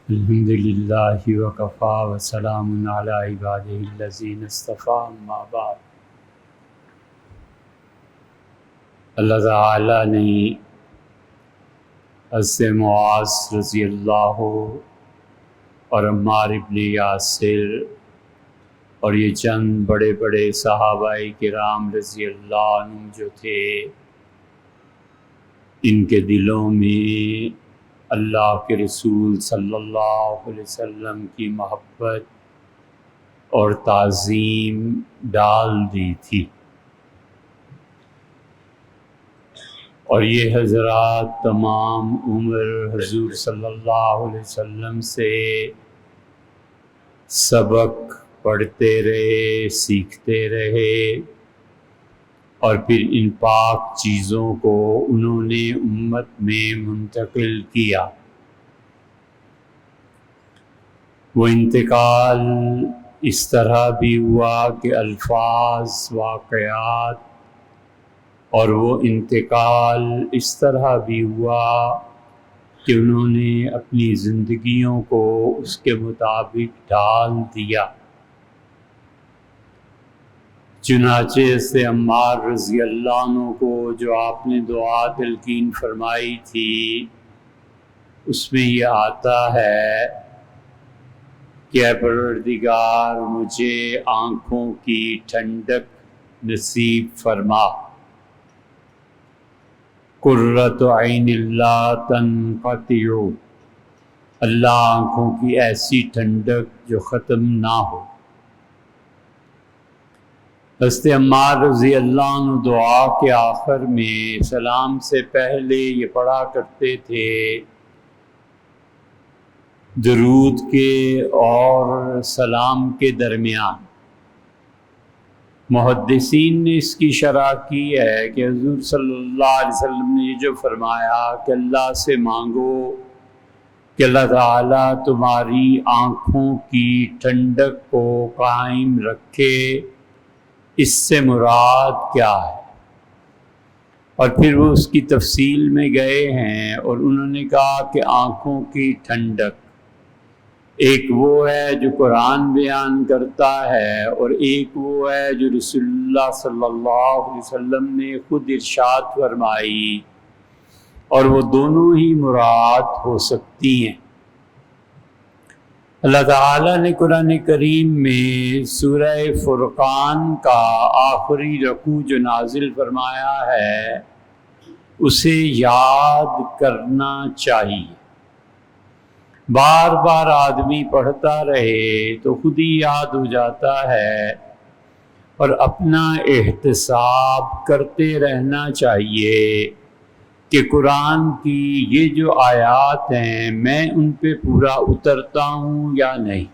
الحمد للہ وکفا وسلام علی عبادہ الذین اصطفیٰ اما بعد۔ اللہ تعالیٰ نے حضرت معاذ رضی اللہ اور عمار ابن یاسر اور یہ چند بڑے بڑے صحابہ کرام رضی اللہ عنہ جو تھے، ان کے دلوں میں اللہ کے رسول صلی اللہ علیہ وسلم کی محبت اور تعظیم ڈال دی تھی، اور یہ حضرات تمام عمر حضور صلی اللہ علیہ وسلم سے سبق پڑھتے رہے، سیکھتے رہے، اور پھر ان پاک چیزوں کو انہوں نے امت میں منتقل کیا۔ وہ انتقال اس طرح بھی ہوا کہ الفاظ، واقعات، اور وہ انتقال اس طرح بھی ہوا کہ انہوں نے اپنی زندگیوں کو اس کے مطابق ڈال دیا۔ چنانچہ سے عمار رضی اللہ عنہ کو جو آپ نے دعا تلقین فرمائی تھی، اس میں یہ آتا ہے کہ اے پروردگار مجھے آنکھوں کی ٹھنڈک نصیب فرما، قرۃ عین لا تنقطع، اللہ آنکھوں کی ایسی ٹھنڈک جو ختم نہ ہو۔ حضرت عمار رضی اللہ عنہ دعا کے آخر میں سلام سے پہلے یہ پڑھا کرتے تھے، درود کے اور سلام کے درمیان۔ محدثین نے اس کی شرح کی ہے کہ حضور صلی اللہ علیہ وسلم نے یہ جو فرمایا کہ اللہ سے مانگو کہ اللہ تعالیٰ تمہاری آنکھوں کی ٹھنڈک کو قائم رکھے، اس سے مراد کیا ہے؟ اور پھر وہ اس کی تفصیل میں گئے ہیں اور انہوں نے کہا کہ آنکھوں کی ٹھنڈک ایک وہ ہے جو قرآن بیان کرتا ہے، اور ایک وہ ہے جو رسول اللہ صلی اللہ علیہ وسلم نے خود ارشاد فرمائی، اور وہ دونوں ہی مراد ہو سکتی ہیں۔ اللہ تعالیٰ نے قرآن کریم میں سورہ فرقان کا آخری رکوع جو نازل فرمایا ہے، اسے یاد کرنا چاہیے۔ بار بار آدمی پڑھتا رہے تو خود ہی یاد ہو جاتا ہے، اور اپنا احتساب کرتے رہنا چاہیے کہ قرآن کی یہ جو آیات ہیں میں ان پہ پورا اترتا ہوں یا نہیں۔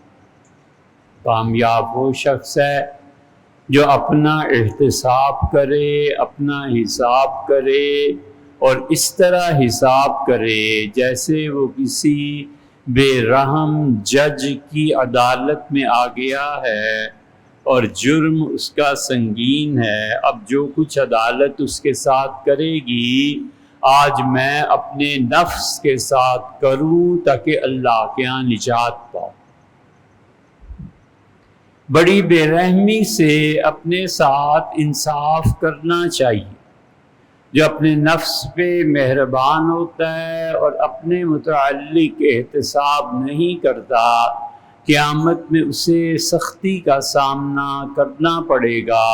کامیاب وہ شخص ہے جو اپنا احتساب کرے، اپنا حساب کرے، اور اس طرح حساب کرے جیسے وہ کسی بے رحم جج کی عدالت میں آ گیا ہے اور جرم اس کا سنگین ہے۔ اب جو کچھ عدالت اس کے ساتھ کرے گی، آج میں اپنے نفس کے ساتھ کروں تاکہ اللہ کے ہاں نجات پاؤں۔ بڑی بے رحمی سے اپنے ساتھ انصاف کرنا چاہیے۔ جو اپنے نفس پہ مہربان ہوتا ہے اور اپنے متعلق احتساب نہیں کرتا، قیامت میں اسے سختی کا سامنا کرنا پڑے گا،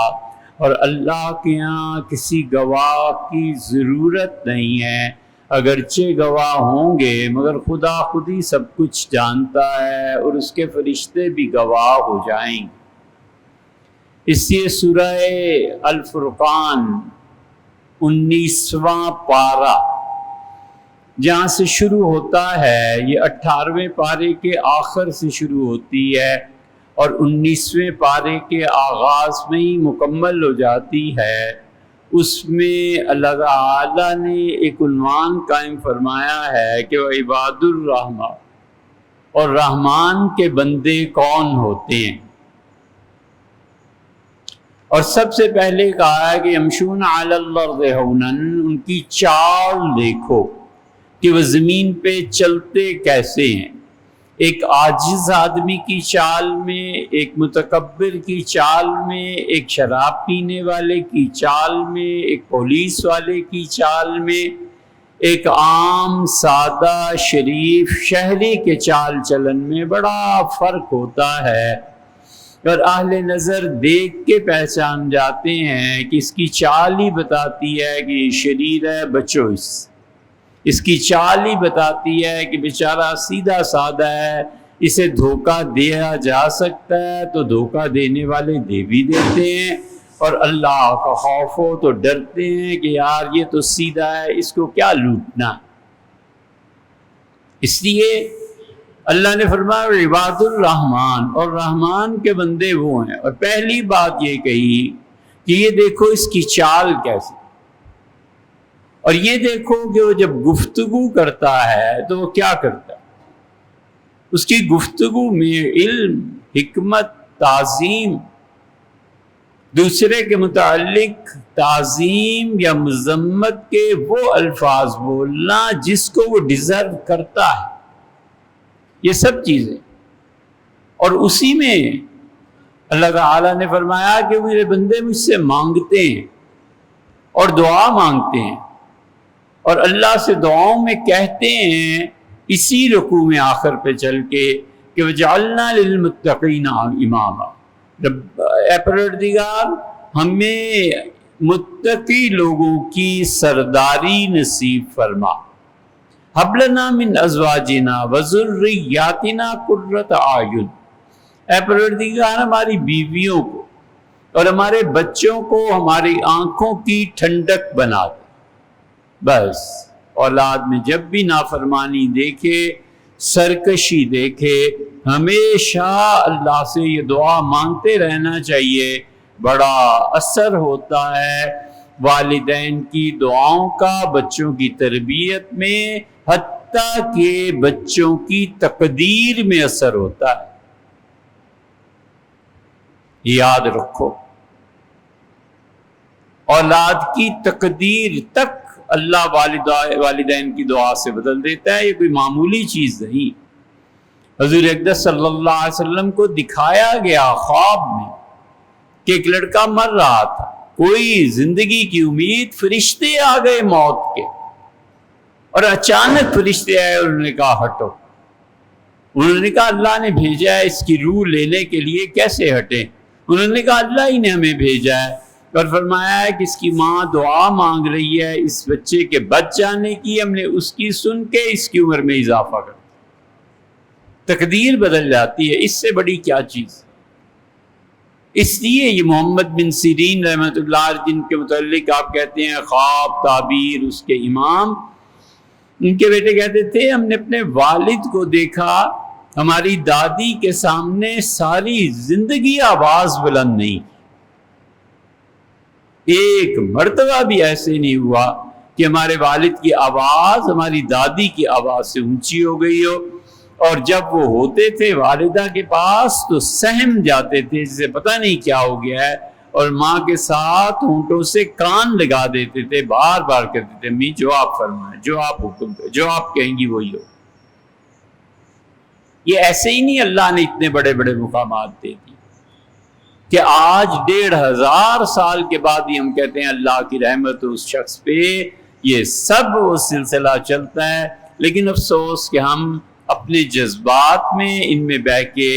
اور اللہ کے یہاں کسی گواہ کی ضرورت نہیں ہے، اگرچہ گواہ ہوں گے مگر خدا خود ہی سب کچھ جانتا ہے، اور اس کے فرشتے بھی گواہ ہو جائیں گے۔ اس لیے سورہ الفرقان 19واں پارہ جہاں سے شروع ہوتا ہے، یہ 18ویں پارے کے آخر سے شروع ہوتی ہے اور 19ویں پارے کے آغاز میں ہی مکمل ہو جاتی ہے۔ اس میں اللہ تعالیٰ نے ایک عنوان قائم فرمایا ہے کہ وہ عباد الرحمن، اور رحمان کے بندے کون ہوتے ہیں۔ اور سب سے پہلے کہا ہے کہ یمشون علی الارض ہونا، ان کی چال دیکھو کہ وہ زمین پہ چلتے کیسے ہیں۔ ایک عاجز آدمی کی چال میں، ایک متکبر کی چال میں، ایک شراب پینے والے کی چال میں، ایک پولیس والے کی چال میں، ایک عام سادہ شریف شہری کے چال چلن میں بڑا فرق ہوتا ہے، اور اہل نظر دیکھ کے پہچان جاتے ہیں کہ اس کی چال ہی بتاتی ہے کہ یہ شریر ہے، بچو اس کی چال ہی بتاتی ہے کہ بیچارہ سیدھا سادہ ہے، اسے دھوکہ دیا جا سکتا ہے تو دھوکہ دینے والے دے بھی دیتے ہیں، اور اللہ کا خوف ہو تو ڈرتے ہیں کہ یار یہ تو سیدھا ہے، اس کو کیا لوٹنا۔ اس لیے اللہ نے فرمایا عباد الرحمن، اور رحمان کے بندے وہ ہیں، اور پہلی بات یہ کہی کہ یہ دیکھو اس کی چال کیسی، اور یہ دیکھو کہ وہ جب گفتگو کرتا ہے تو وہ کیا کرتا ہے، اس کی گفتگو میں علم، حکمت، تعظیم، دوسرے کے متعلق تعظیم یا مذمت کے وہ الفاظ بولنا جس کو وہ ڈیزرو کرتا ہے، یہ سب چیزیں، اور اسی میں اللہ تعالیٰ نے فرمایا کہ میرے بندے مجھ سے مانگتے ہیں اور دعا مانگتے ہیں، اور اللہ سے دعاؤں میں کہتے ہیں اسی رکوع میں آخر پہ چل کے کہ وَجَعَلْنَا لِلْمُتَّقِينَ إِمَامًا، اے پروردگار ہمیں متقی لوگوں کی سرداری نصیب فرما، هَبْ لَنَا مِنْ أَزْوَاجِنَا وَذُرِّيَّاتِنَا قُرَّةَ أَعْيُنٍ، اے پروردگار ہماری بیویوں کو اور ہمارے بچوں کو ہماری آنکھوں کی ٹھنڈک بنا دے۔ بس اولاد میں جب بھی نافرمانی دیکھے، سرکشی دیکھے، ہمیشہ اللہ سے یہ دعا مانگتے رہنا چاہیے، بڑا اثر ہوتا ہے والدین کی دعاؤں کا بچوں کی تربیت میں، حتیٰ کہ بچوں کی تقدیر میں اثر ہوتا ہے۔ یاد رکھو اولاد کی تقدیر تک اللہ والدین کی دعا سے بدل دیتا ہے، یہ کوئی معمولی چیز نہیں۔ حضور اقدس صلی اللہ علیہ وسلم کو دکھایا گیا خواب میں کہ ایک لڑکا مر رہا تھا، کوئی زندگی کی امید، فرشتے آ گئے موت کے، اور اچانک فرشتے آئے اور انہوں نے کہا ہٹو، انہوں نے کہا اللہ نے بھیجا ہے اس کی روح لینے کے لیے، کیسے ہٹیں؟ انہوں نے کہا اللہ ہی نے ہمیں بھیجا ہے، اور فرمایا ہے کہ اس کی ماں دعا مانگ رہی ہے اس بچے کے بچ جانے کی، ہم نے اس کی سن کے اس کی عمر میں اضافہ کر دیا۔ تقدیر بدل جاتی ہے، اس سے بڑی کیا چیز۔ اس لیے یہ محمد بن سیرین رحمۃ اللہ علیہ جن کے متعلق آپ کہتے ہیں خواب تعبیر اس کے امام، ان کے بیٹے کہتے تھے ہم نے اپنے والد کو دیکھا، ہماری دادی کے سامنے ساری زندگی آواز بلند نہیں، ایک مرتبہ بھی ایسے نہیں ہوا کہ ہمارے والد کی آواز ہماری دادی کی آواز سے اونچی ہو گئی ہو، اور جب وہ ہوتے تھے والدہ کے پاس تو سہم جاتے تھے جسے پتہ نہیں کیا ہو گیا ہے، اور ماں کے ساتھ ہونٹوں سے کان لگا دیتے تھے، بار بار کہتے تھے امی جو آپ فرمائیں، جو آپ حکم کریں، جو آپ کہیں گی وہی ہو۔ یہ ایسے ہی نہیں اللہ نے اتنے بڑے بڑے مقامات دے دی کہ آج 1500 سال کے بعد ہی ہم کہتے ہیں اللہ کی رحمت اس شخص پہ، یہ سب وہ سلسلہ چلتا ہے، لیکن افسوس کہ ہم اپنے جذبات میں ان میں بہ کے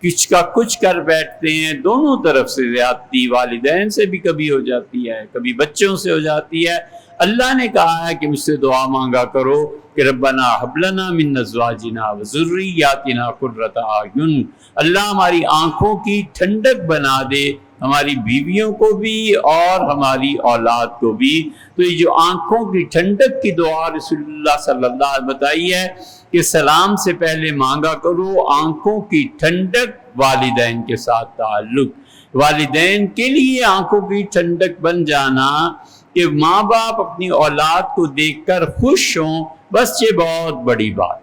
کچھ کا کچھ کر بیٹھتے ہیں، دونوں طرف سے زیادتی، والدین سے بھی کبھی ہو جاتی ہے، کبھی بچوں سے ہو جاتی ہے۔ اللہ نے کہا ہے کہ مجھ سے دعا مانگا کرو کہ ربنا ہب لنا من ازواجنا وذریاتنا قرۃ اعین، اللہ ہماری آنکھوں کی ٹھنڈک بنا دے، ہماری بیویوں کو بھی اور ہماری اولاد کو بھی۔ تو یہ جو آنکھوں کی ٹھنڈک کی دعا رسول اللہ صلی اللہ علیہ وسلم بتائی ہے کہ سلام سے پہلے مانگا کرو، آنکھوں کی ٹھنڈک، والدین کے ساتھ تعلق، والدین کے لیے آنکھوں کی ٹھنڈک بن جانا کہ ماں باپ اپنی اولاد کو دیکھ کر خوش ہوں، بس یہ بہت بڑی بات،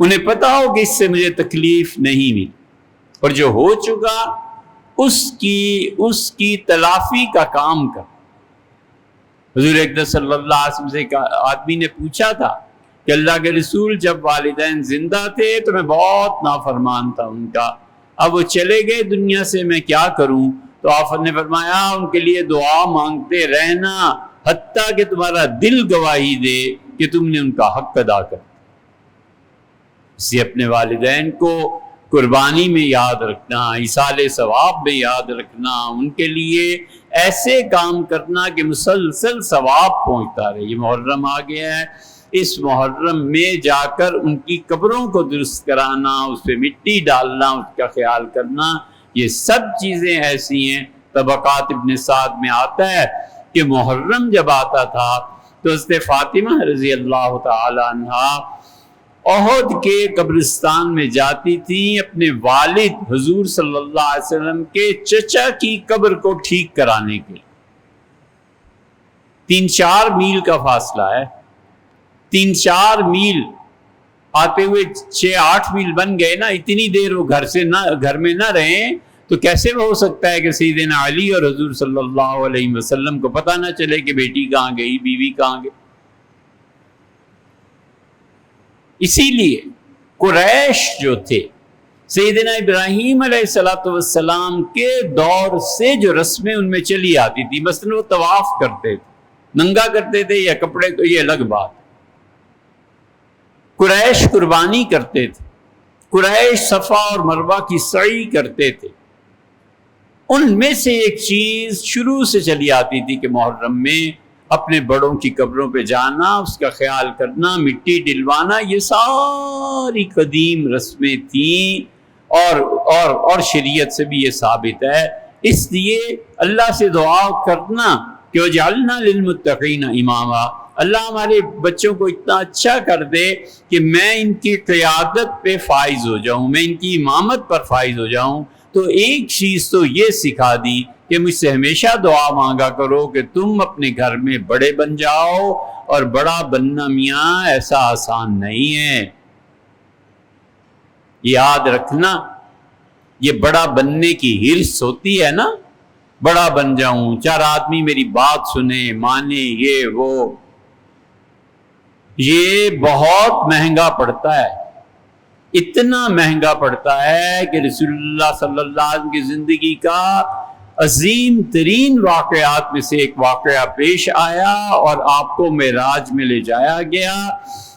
انہیں پتا ہو کہ اس سے مجھے تکلیف نہیں ملی، اور جو ہو چکا اس کی تلافی کا کام کر۔ حضور اقدس صلی اللہ علیہ وسلم سے ایک آدمی نے پوچھا تھا کہ اللہ کے رسول جب والدین زندہ تھے تو میں بہت نافرمان تھا ان کا، اب وہ چلے گئے دنیا سے، میں کیا کروں؟ تو آپ نے فرمایا ان کے لیے دعا مانگتے رہنا حتیٰ کہ تمہارا دل گواہی دے کہ تم نے ان کا حق ادا کر۔ اسی اپنے والدین کو قربانی میں یاد رکھنا، ایصال ثواب میں یاد رکھنا، ان کے لیے ایسے کام کرنا کہ مسلسل ثواب پہنچتا رہے۔ یہ محرم آ گیا ہے، اس محرم میں جا کر ان کی قبروں کو درست کرانا، اس پہ مٹی ڈالنا، اس کا خیال کرنا، یہ سب چیزیں ایسی ہیں۔ طبقات ابن سعد میں آتا ہے کہ محرم جب آتا تھا تو حضرت فاطمہ رضی اللہ تعالی عنہا احد کے قبرستان میں جاتی تھی اپنے والد حضور صلی اللہ علیہ وسلم کے چچا کی قبر کو ٹھیک کرانے کے لیے۔ 3-4 میل کا فاصلہ ہے، 3-4 میل آتے ہوئے 6-8 میل بن گئے نا، اتنی دیر وہ گھر میں نہ رہیں تو کیسے ہو سکتا ہے کہ سیدنا علی اور حضور صلی اللہ علیہ وسلم کو پتہ نہ چلے کہ بیٹی کہاں گئی، بیوی کہاں گئی؟ اسی لیے قریش جو تھے سیدنا ابراہیم علیہ السلام کے دور سے جو رسمیں ان میں چلی آتی تھی، مثلا وہ طواف کرتے تھے، ننگا کرتے تھے یا کپڑے، تو یہ الگ بات۔ قریش قربانی کرتے تھے، قریش صفا اور مروہ کی سعی کرتے تھے۔ ان میں سے ایک چیز شروع سے چلی آتی تھی کہ محرم میں اپنے بڑوں کی قبروں پہ جانا، اس کا خیال کرنا، مٹی ڈلوانا، یہ ساری قدیم رسمیں تھیں اور شریعت سے بھی یہ ثابت ہے۔ اس لیے اللہ سے دعا کرنا کہ وجعلنا للمتقین اماما، اللہ ہمارے بچوں کو اتنا اچھا کر دے کہ میں ان کی قیادت پہ فائز ہو جاؤں، میں ان کی امامت پر فائز ہو جاؤں۔ تو ایک چیز تو یہ سکھا دی کہ مجھ سے ہمیشہ دعا مانگا کرو کہ تم اپنے گھر میں بڑے بن جاؤ، اور بڑا بننا میاں ایسا آسان نہیں ہے۔ یاد رکھنا، یہ بڑا بننے کی ہرس ہوتی ہے نا، بڑا بن جاؤں، 4 آدمی میری بات سنے مانے، یہ وہ، یہ بہت مہنگا پڑتا ہے، اتنا مہنگا پڑتا ہے کہ رسول اللہ صلی اللہ علیہ وسلم کی زندگی کا عظیم ترین واقعات میں سے ایک واقعہ پیش آیا اور آپ کو معراج میں لے جایا گیا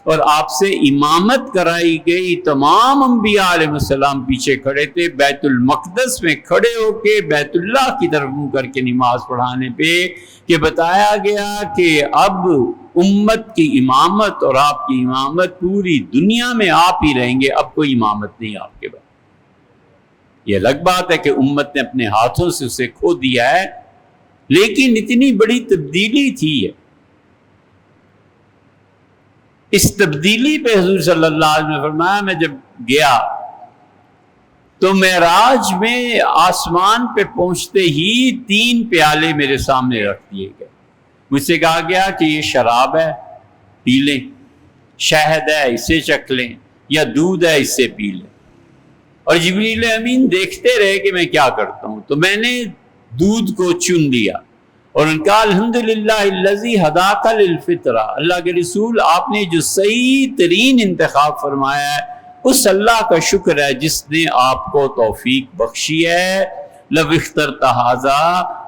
اور آپ سے امامت کرائی گئی۔ تمام انبیاء علیہ السلام پیچھے کھڑے تھے، بیت المقدس میں کھڑے ہو کے بیت اللہ کی طرف منہ کر کے نماز پڑھانے پہ کہ بتایا گیا کہ اب امت کی امامت اور آپ کی امامت پوری دنیا میں آپ ہی رہیں گے، اب کوئی امامت نہیں آپ کے بعد۔ یہ الگ بات ہے کہ امت نے اپنے ہاتھوں سے اسے کھو دیا ہے، لیکن اتنی بڑی تبدیلی تھی یہ۔ اس تبدیلی پہ حضور صلی اللہ علیہ وسلم نے فرمایا، میں جب گیا تو معراج میں آسمان پہ پہنچتے ہی 3 پیالے میرے سامنے رکھ دیے گئے۔ مجھ سے کہا گیا کہ یہ شراب ہے، پی لیں، شہد ہے، اسے چکھ لیں، یا دودھ ہے، اس سے پی لیں۔ اور جبریل امین دیکھتے رہے کہ میں کیا کرتا ہوں، تو میں نے دودھ کو چن لیا اور ان کا الحمدللہ الذی ہداک للفطرہ، اللہ کے رسول آپ نے جو صحیح ترین انتخاب فرمایا ہے اس اللہ کا شکر ہے جس نے آپ کو توفیق بخشی ہے۔ لو اخترت ھذا،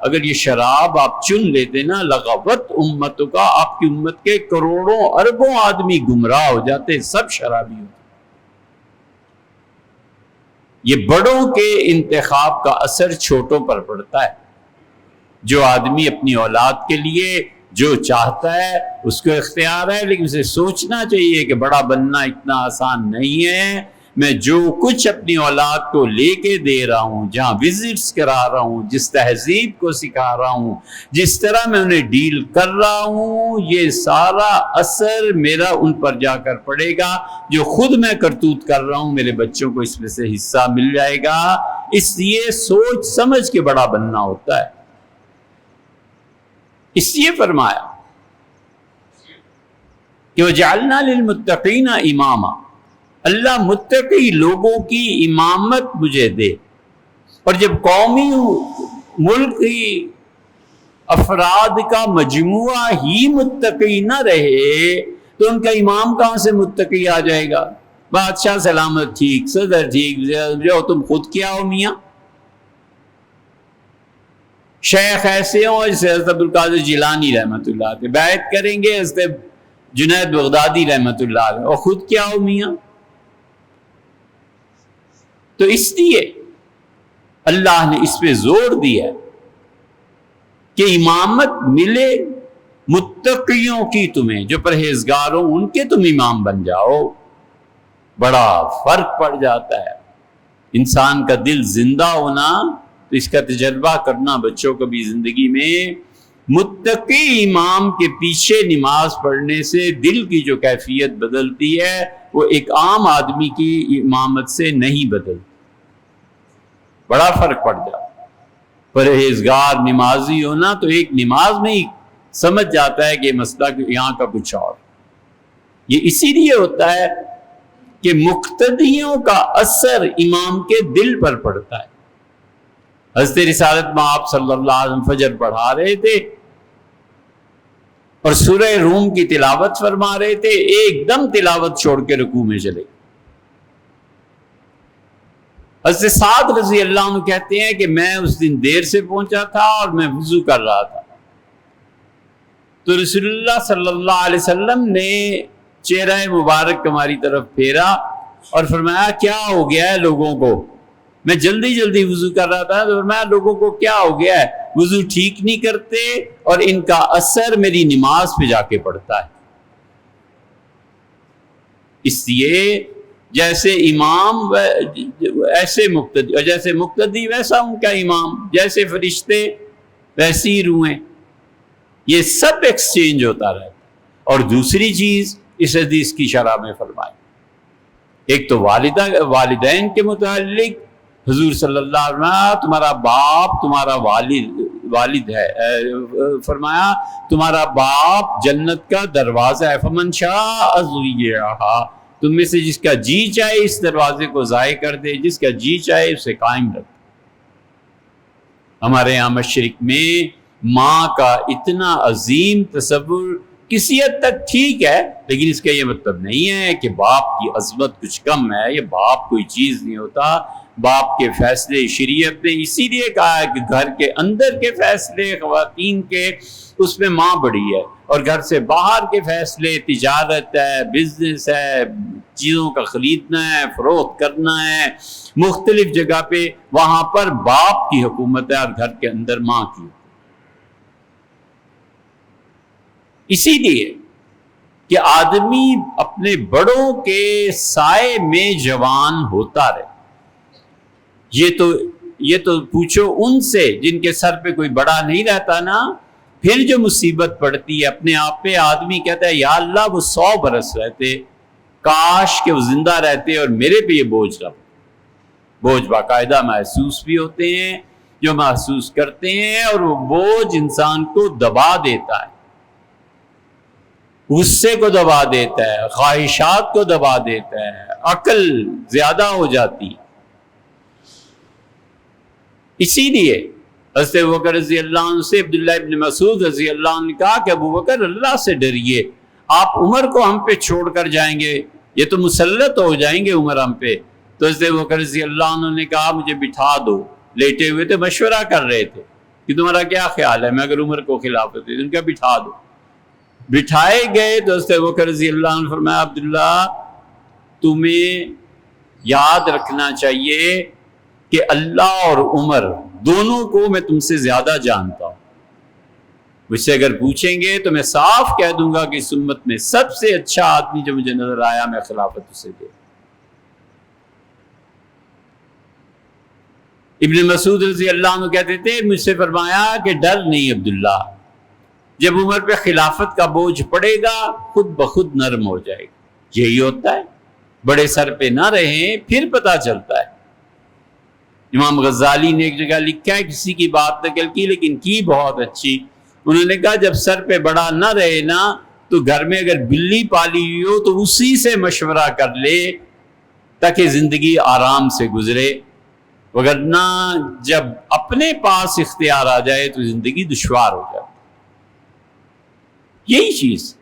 اگر یہ شراب آپ چن لیتے نا، لغوت امتوں کا، آپ کی امت کے کروڑوں اربوں آدمی گمراہ ہو جاتے، سب شرابی ہوتے۔ یہ بڑوں کے انتخاب کا اثر چھوٹوں پر پڑتا ہے۔ جو آدمی اپنی اولاد کے لیے جو چاہتا ہے اس کو اختیار ہے، لیکن اسے سوچنا چاہیے کہ بڑا بننا اتنا آسان نہیں ہے۔ میں جو کچھ اپنی اولاد کو لے کے دے رہا ہوں، جہاں وزٹس کرا رہا ہوں، جس تہذیب کو سکھا رہا ہوں، جس طرح میں انہیں ڈیل کر رہا ہوں، یہ سارا اثر میرا ان پر جا کر پڑے گا۔ جو خود میں کرتوت کر رہا ہوں میرے بچوں کو اس میں سے حصہ مل جائے گا۔ اس لیے سوچ سمجھ کے بڑا بننا ہوتا ہے۔ اس لیے فرمایا کہ وجعلنا للمتقین اماما، اللہ متقی لوگوں کی امامت مجھے دے۔ اور جب قومی ملکی افراد کا مجموعہ ہی متقی نہ رہے تو ان کا امام کہاں سے متقی آ جائے گا؟ بادشاہ سلامت ٹھیک، صدر ٹھیک، جو تم خود کیا ہو میاں؟ شیخ ایسے ہوں جیسے حضرت عبدالقادر جیلانی رحمۃ اللہ علیہ، بیعت کریں گے حضرت جنید بغدادی رحمۃ اللہ علیہ، اور خود کیا ہو میاں؟ تو اس لیے اللہ نے اس پہ زور دیا کہ امامت ملے متقیوں کی تمہیں، جو پرہیزگاروں ان کے تم امام بن جاؤ، بڑا فرق پڑ جاتا ہے۔ انسان کا دل زندہ ہونا، تو اس کا تجربہ کرنا بچوں کو بھی زندگی میں، متقی امام کے پیچھے نماز پڑھنے سے دل کی جو کیفیت بدلتی ہے وہ ایک عام آدمی کی امامت سے نہیں بدلتی، بڑا فرق پڑ جاتا۔ پرہیزگار نمازی ہونا تو ایک نماز میں ہی سمجھ جاتا ہے کہ مسئلہ یہاں کا کچھ اور۔ یہ اسی لیے ہوتا ہے کہ مقتدیوں کا اثر امام کے دل پر پڑتا ہے۔ حضرت رسالت میں آپ صلی اللہ علیہ وسلم فجر پڑھا رہے تھے اور سورہ روم کی تلاوت فرما رہے تھے، ایک دم تلاوت چھوڑ کے رکوع میں چلے۔ حضرت سعد رضی اللہ عنہ کہتے ہیں کہ میں اس دن دیر سے پہنچا تھا اور میں وضو کر رہا تھا، تو رسول اللہ صلی اللہ علیہ وسلم نے چہرہ مبارک ہماری طرف پھیرا اور فرمایا کیا ہو گیا ہے لوگوں کو؟ میں جلدی جلدی وضو کر رہا تھا، تو فرمایا لوگوں کو کیا ہو گیا ہے؟ وضو ٹھیک نہیں کرتے اور ان کا اثر میری نماز پہ جا کے پڑتا ہے۔ اس لیے جیسے امام ایسے مقتدی، اور جیسے مقتدی ویسا ان کا امام، جیسے فرشتے ویسی روحیں، یہ سب ایکسچینج ہوتا رہتا ہے۔ اور دوسری چیز اس حدیث کی شرح میں فرمائی، ایک تو والدین کے متعلق حضور صلی اللہ علیہ وسلم تمہارا باپ تمہارا والد ہے، فرمایا تمہارا باپ جنت کا دروازہ ہے، فمن شاء ذریعہ، تم میں سے جس کا جی چاہے اس دروازے کو ضائع کر دے، جس کا جی چاہے اسے قائم رکھ۔ ہمارے یہاں مشرق میں ماں کا اتنا عظیم تصور کسی حد تک ٹھیک ہے، لیکن اس کا یہ مطلب نہیں ہے کہ باپ کی عظمت کچھ کم ہے، یہ باپ کوئی چیز نہیں ہوتا۔ باپ کے فیصلے شریعت نے اسی لیے کہا ہے کہ گھر کے اندر کے فیصلے خواتین کے، اس میں ماں بڑی ہے، اور گھر سے باہر کے فیصلے تجارت ہے، بزنس ہے، چیزوں کا خریدنا ہے، فروخت کرنا ہے، مختلف جگہ پہ، وہاں پر باپ کی حکومت ہے اور گھر کے اندر ماں کی۔ اسی لیے کہ آدمی اپنے بڑوں کے سائے میں جوان ہوتا رہے۔ یہ تو پوچھو ان سے جن کے سر پہ کوئی بڑا نہیں رہتا نا، پھر جو مصیبت پڑتی ہے اپنے آپ پہ، آدمی کہتا ہے یا اللہ وہ 100 برس رہتے، کاش کہ وہ زندہ رہتے اور میرے پہ یہ بوجھ رہا۔ بوجھ باقاعدہ محسوس بھی ہوتے ہیں، جو محسوس کرتے ہیں، اور وہ بوجھ انسان کو دبا دیتا ہے، غصے کو دبا دیتا ہے، خواہشات کو دبا دیتا ہے، عقل زیادہ ہو جاتی ہے۔ اسی لیے حضرت ابوبکر رضی اللہ عنہ سے عبداللہ ابن مسعود رضی اللہ عنہ نے کہا کہ ابوبکر اللہ سے ڈریے، آپ عمر کو ہم پہ چھوڑ کر جائیں گے، یہ تو مسلط ہو جائیں گے عمر ہم پہ۔ تو حضرت ابوبکر رضی اللہ عنہ نے کہا مجھے بٹھا دو، لیٹے ہوئے تھے، مشورہ کر رہے تھے کہ تمہارا کیا خیال ہے، میں اگر عمر کو خلافت دے، ان کا بٹھا دو۔ بٹھائے گئے تو حضرت ابوبکر رضی اللہ عنہ فرمایا عبداللہ تمہیں یاد رکھنا چاہیے کہ اللہ اور عمر دونوں کو میں تم سے زیادہ جانتا ہوں، مجھ سے اگر پوچھیں گے تو میں صاف کہہ دوں گا کہ اس امت میں سب سے اچھا آدمی جو مجھے نظر آیا میں خلافت اسے دے۔ ابن مسعود رضی اللہ عنہ کہتے تھے مجھ سے فرمایا کہ ڈر نہیں عبداللہ، جب عمر پہ خلافت کا بوجھ پڑے گا خود بخود نرم ہو جائے گا۔ یہی ہوتا ہے، بڑے سر پہ نہ رہیں پھر پتہ چلتا ہے۔ امام غزالی نے ایک جگہ لکھا ہے، کسی کی بات نقل کی لیکن کی بہت اچھی، انہوں نے کہا جب سر پہ بڑا نہ رہے نا تو گھر میں اگر بلی پالی ہوئی ہو تو اسی سے مشورہ کر لے تاکہ زندگی آرام سے گزرے، وگرنہ جب اپنے پاس اختیار آ جائے تو زندگی دشوار ہو جائے۔ یہی چیز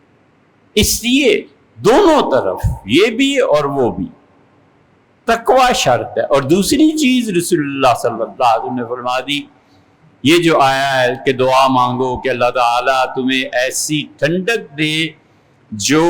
اس لیے دونوں طرف یہ بھی اور وہ بھی تقوی شرط ہے۔ اور دوسری چیز رسول اللہ صلی اللہ علیہ وسلم نے فرما دی، یہ جو آیا ہے کہ دعا مانگو کہ اللہ تعالیٰ تمہیں ایسی ٹھنڈک دے جو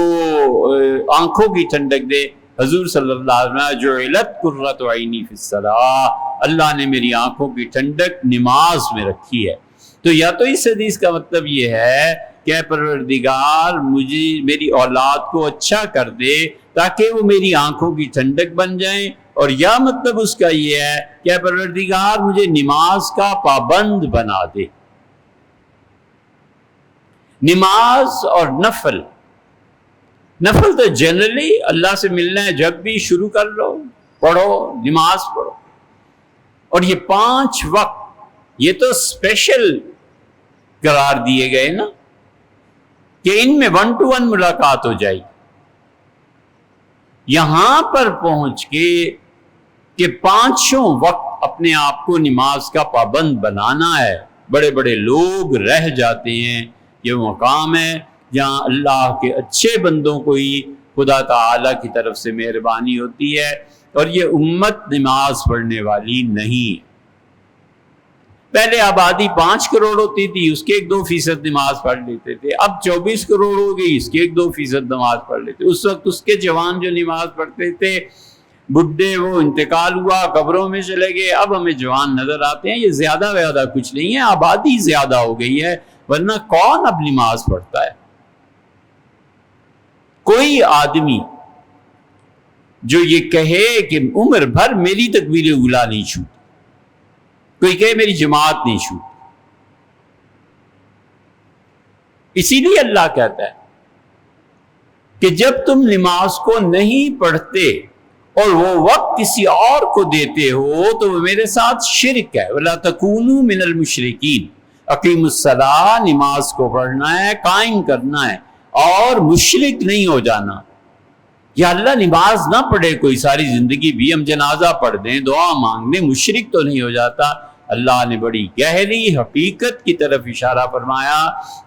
آنکھوں کی ٹھنڈک دے۔ حضور صلی اللہ علیہ وسلم جعلت قرۃ عینی فی الصلاۃ، اللہ نے میری آنکھوں کی ٹھنڈک نماز میں رکھی ہے۔ تو یا تو اس حدیث کا مطلب یہ ہے کہ پروردگار مجھے میری اولاد کو اچھا کر دے تاکہ وہ میری آنکھوں کی ٹھنڈک بن جائیں، اور یا مطلب اس کا یہ ہے کہ پروردگار مجھے نماز کا پابند بنا دے۔ نماز اور نفل تو جنرلی اللہ سے ملنا ہے، جب بھی شروع کر لو پڑھو، نماز پڑھو۔ اور یہ 5 وقت یہ تو اسپیشل قرار دیے گئے نا کہ ان میں 1 to 1 ملاقات ہو جائے گی۔ یہاں پر پہنچ کے کہ 5 وقت اپنے آپ کو نماز کا پابند بنانا ہے، بڑے بڑے لوگ رہ جاتے ہیں۔ یہ مقام ہے جہاں اللہ کے اچھے بندوں کو ہی خدا تعالیٰ کی طرف سے مہربانی ہوتی ہے، اور یہ امت نماز پڑھنے والی نہیں۔ پہلے آبادی 5 کروڑ ہوتی تھی، اس کے 1-2% نماز پڑھ لیتے تھے، اب 24 کروڑ ہو گئی، اس کے 1-2% نماز پڑھ لیتے۔ اس وقت اس کے جوان جو نماز پڑھتے تھے، بڈھے وہ انتقال ہوا، قبروں میں چلے گئے، اب ہمیں جوان نظر آتے ہیں۔ یہ زیادہ کچھ نہیں ہے، آبادی زیادہ ہو گئی ہے، ورنہ کون اب نماز پڑھتا ہے؟ کوئی آدمی جو یہ کہے کہ عمر بھر میری تکبیر اولیٰ نہیں چھوٹی، کوئی کہے میری جماعت نہیں چھوٹی۔ اسی لیے اللہ کہتا ہے کہ جب تم نماز کو نہیں پڑھتے اور وہ وقت کسی اور کو دیتے ہو تو وہ میرے ساتھ شرک ہے۔ وَلَا تَكُونُوا مِنَ الْمُشْرِكِينَ، اقیم الصلاۃ، نماز کو پڑھنا ہے، قائم کرنا ہے، اور مشرک نہیں ہو جانا۔ یا اللہ نماز نہ پڑھے کوئی ساری زندگی بھی ہم جنازہ پڑھ دیں، دعا مانگ لیں، مشرک تو نہیں ہو جاتا۔ اللہ نے بڑی گہری حقیقت کی طرف اشارہ فرمایا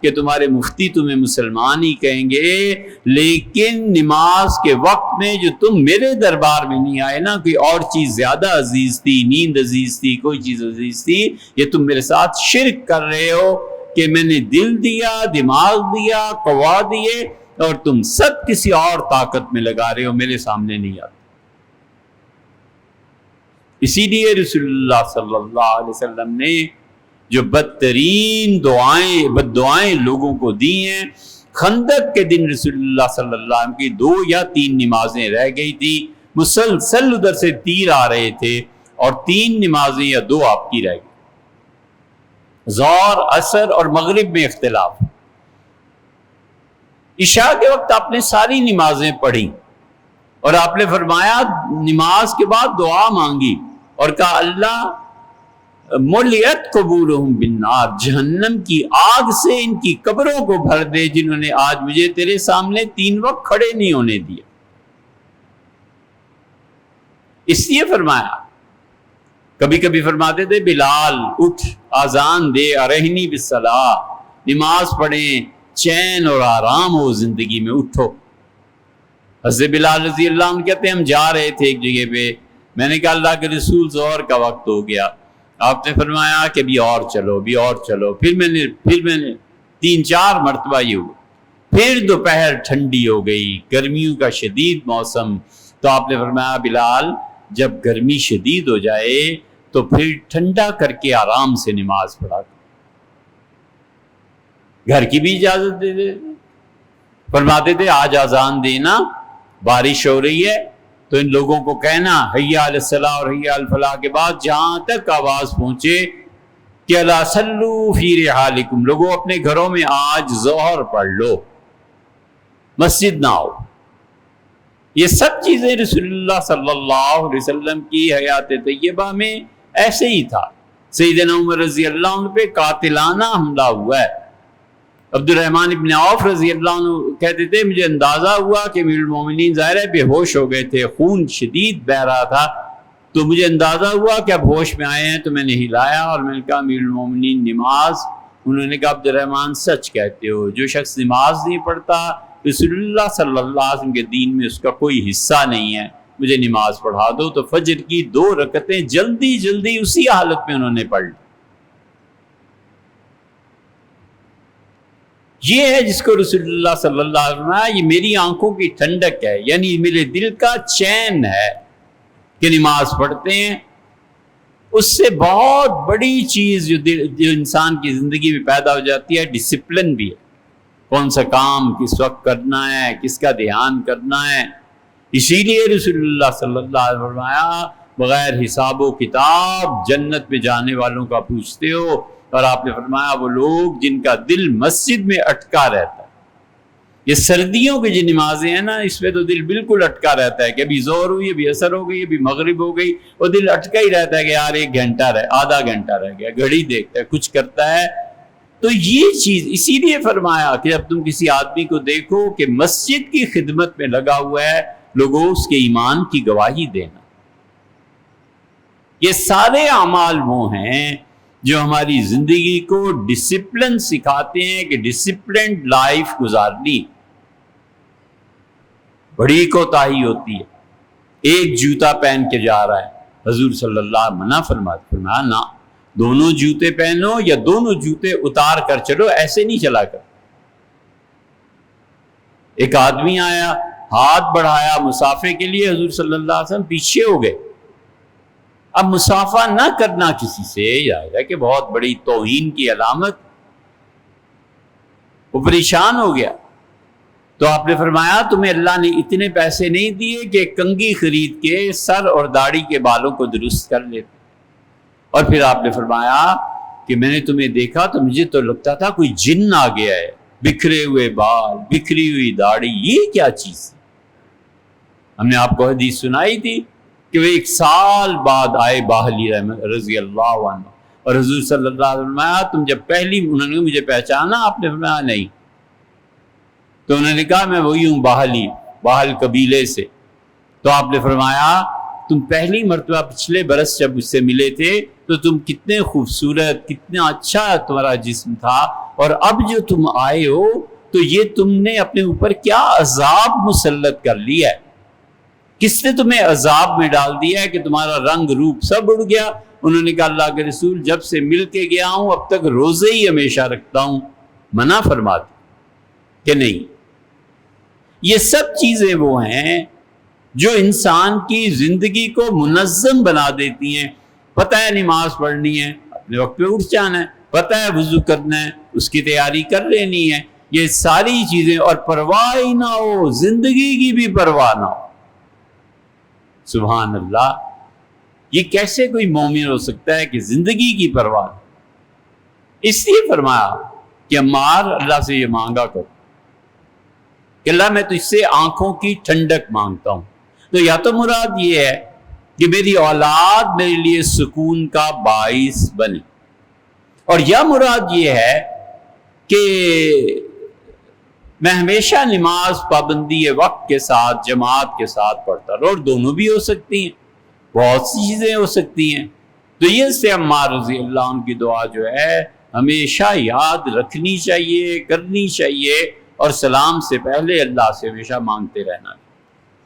کہ تمہارے مفتی تمہیں مسلمان ہی کہیں گے، لیکن نماز کے وقت میں جو تم میرے دربار میں نہیں آئے نا، کوئی اور چیز زیادہ عزیز تھی، نیند عزیز تھی، کوئی چیز عزیز تھی، یہ تم میرے ساتھ شرک کر رہے ہو کہ میں نے دل دیا، دماغ دیا، قوا دیے، اور تم سب کسی اور طاقت میں لگا رہے ہو، میرے سامنے نہیں آتے۔ اسی لیے رسول اللہ صلی اللہ علیہ وسلم نے جو بدترین بد دعائیں لوگوں کو دی ہیں، خندق کے دن رسول اللہ صلی اللہ علیہ وسلم کی 2 یا 3 نمازیں رہ گئی تھی، مسلسل ادھر سے تیر آ رہے تھے، اور 3 نمازیں یا 2 آپ کی رہ گئی۔ ظہر، عصر اور مغرب میں اختلاف۔ عشاء کے وقت آپ نے ساری نمازیں پڑھی، اور آپ نے فرمایا نماز کے بعد دعا مانگی اور کہا اللہ ملیت قبورہم بالنار، جہنم کی آگ سے ان کی قبروں کو بھر دے جنہوں نے آج مجھے تیرے سامنے 3 وقت کھڑے نہیں ہونے دیا۔ اس لیے فرمایا، کبھی کبھی فرماتے تھے بلال اٹھ آذان دے، ارہنی بالصلاۃ، نماز پڑھیں، چین اور آرام ہو زندگی میں، اٹھو۔ حضرت بلال رضی اللہ عنہ کہتے ہیں ہم جا رہے تھے ایک جگہ پہ، میں نے کہا اللہ کے رسول ظہر کا وقت ہو گیا، آپ نے فرمایا کہ ابھی اور چلو، ابھی اور چلو۔ پھر میں نے 3-4 مرتبہ یہ ہوا، پھر دوپہر ٹھنڈی ہو گئی، گرمیوں کا شدید موسم، تو آپ نے فرمایا بلال جب گرمی شدید ہو جائے تو پھر ٹھنڈا کر کے آرام سے نماز پڑھا کرو۔ گھر کی بھی اجازت دے دے، فرماتے تھے آج اذان دینا، بارش ہو رہی ہے تو ان لوگوں کو کہنا حی علی الصلاۃ اور حی علی الفلاح کے بعد جہاں تک آواز پہنچے کہ الا صلوا فی رحالکم، لوگوں اپنے گھروں میں آج ظہر پڑھ لو، مسجد نہ آؤ۔ یہ سب چیزیں رسول اللہ صلی اللہ علیہ وسلم کی حیات طیبہ میں ایسے ہی تھا۔ سیدنا عمر رضی اللہ عنہ پہ قاتلانہ حملہ ہوا ہے۔ عبد الرحمن ابن عوف رضی اللہ عنہ کہتے تھے مجھے اندازہ ہوا کہ امیر المومنین ظاہر ہے بے ہوش ہو گئے تھے، خون شدید بہہ رہا تھا، تو مجھے اندازہ ہوا کہ اب ہوش میں آئے ہیں، تو میں نے ہلایا اور میں نے کہا امیر المومنین نماز۔ انہوں نے کہا عبد الرحمن سچ کہتے ہو، جو شخص نماز نہیں پڑھتا رسول اللہ صلی اللہ علیہ وسلم کے دین میں اس کا کوئی حصہ نہیں ہے، مجھے نماز پڑھا دو، تو فجر کی 2 رکعتیں جلدی جلدی اسی حالت میں انہوں نے پڑھ لی۔ یہ ہے جس کو رسول اللہ صلی اللہ علیہ وسلم نے، یہ میری آنکھوں کی ٹھنڈک ہے، یعنی میرے دل کا چین ہے کہ نماز پڑھتے ہیں۔ اس سے بہت بڑی چیز جو انسان کی زندگی میں پیدا ہو جاتی ہے، ڈسپلن بھی ہے، کون سا کام کس وقت کرنا ہے، کس کا دھیان کرنا ہے۔ اسی لیے رسول اللہ صلی اللہ علیہ وسلم فرمایا بغیر حساب و کتاب جنت میں جانے والوں کا پوچھتے ہو، اور آپ نے فرمایا وہ لوگ جن کا دل مسجد میں اٹکا رہتا ہے۔ یہ سردیوں کی جو نمازیں ہیں نا، اس میں تو دل بالکل اٹکا رہتا ہے کہ ابھی ظہر ہوئی، ابھی عصر ہو گئی، ابھی مغرب ہو گئی، وہ دل اٹکا ہی رہتا ہے کہ یار 1 گھنٹہ آدھا گھنٹہ رہ گیا، گھڑی دیکھتا ہے، کچھ کرتا ہے۔ تو یہ چیز اسی لیے فرمایا کہ جب تم کسی آدمی کو دیکھو کہ مسجد کی خدمت میں لگا ہوا ہے، لوگوں اس کے ایمان کی گواہی دینا۔ یہ سارے اعمال وہ ہیں جو ہماری زندگی کو ڈسپلن سکھاتے ہیں کہ ڈسپلنڈ لائف گزارنی۔ بڑی کوتاہی ہوتی ہے، ایک جوتا پہن کے جا رہا ہے، حضور صلی اللہ علیہ وسلم منع فرمایا نہ، دونوں جوتے پہنو یا دونوں جوتے اتار کر چلو، ایسے نہیں چلا کر۔ ایک آدمی آیا، ہاتھ بڑھایا مسافے کے لیے، حضور صلی اللہ علیہ وسلم پیچھے ہو گئے۔ اب مسافہ نہ کرنا کسی سے یہ ہے کہ بہت بڑی توہین کی علامت۔ وہ پریشان ہو گیا، تو آپ نے فرمایا تمہیں اللہ نے اتنے پیسے نہیں دیے کہ کنگھی خرید کے سر اور داڑھی کے بالوں کو درست کر لیتے؟ اور پھر آپ نے فرمایا کہ میں نے تمہیں دیکھا تو مجھے تو لگتا تھا کوئی جن آ گیا ہے، بکھرے ہوئے بال، بکھری ہوئی داڑھی، یہ کیا چیز ہے؟ ہم نے آپ کو حدیث سنائی تھی کہ وہ 1 سال بعد آئے باہلی رضی اللہ عنہ، اور حضور صلی اللہ علیہ وسلم تم جب پہلی انہوں نے مجھے پہچانا؟ آپ نے فرمایا نہیں۔ تو انہوں نے کہا میں وہی ہوں باہل قبیلے سے۔ تو آپ نے فرمایا تم پہلی مرتبہ پچھلے برس جب اس سے ملے تھے تو تم کتنے خوبصورت، کتنا اچھا تمہارا جسم تھا، اور اب جو تم آئے ہو تو یہ تم نے اپنے اوپر کیا عذاب مسلط کر لیا ہے؟ کس نے تمہیں عذاب میں ڈال دیا ہے کہ تمہارا رنگ روپ سب اڑ گیا؟ انہوں نے کہا اللہ کے رسول جب سے مل کے گیا ہوں اب تک روزے ہی ہمیشہ رکھتا ہوں۔ منع فرماتے کہ نہیں۔ یہ سب چیزیں وہ ہیں جو انسان کی زندگی کو منظم بنا دیتی ہیں۔ پتہ ہے نماز پڑھنی ہے، اپنے وقت پہ اٹھ جانا ہے، پتہ ہے وضو کرنا ہے، اس کی تیاری کر لینی ہے، یہ ساری چیزیں، اور پرواہ ہی نہ ہو، زندگی کی بھی پرواہ نہ ہو۔ سبحان اللہ، یہ کیسے کوئی مومن ہو سکتا ہے کہ زندگی کی پرواہ؟ اس لیے فرمایا کہ عمار اللہ سے یہ مانگا کرو کہ اللہ میں تجھ سے آنکھوں کی ٹھنڈک مانگتا ہوں۔ تو یا تو مراد یہ ہے کہ میری اولاد میرے لیے سکون کا باعث بنے، اور یا مراد یہ ہے کہ میں ہمیشہ نماز پابندی وقت کے ساتھ جماعت کے ساتھ پڑھتا رہوں، اور دونوں بھی ہو سکتی ہیں، بہت سی چیزیں ہو سکتی ہیں۔ تو یہ سے عمار رضی اللہ عنہ کی دعا جو ہے ہمیشہ یاد رکھنی چاہیے، کرنی چاہیے، اور سلام سے پہلے اللہ سے ہمیشہ مانگتے رہنا چاہیے۔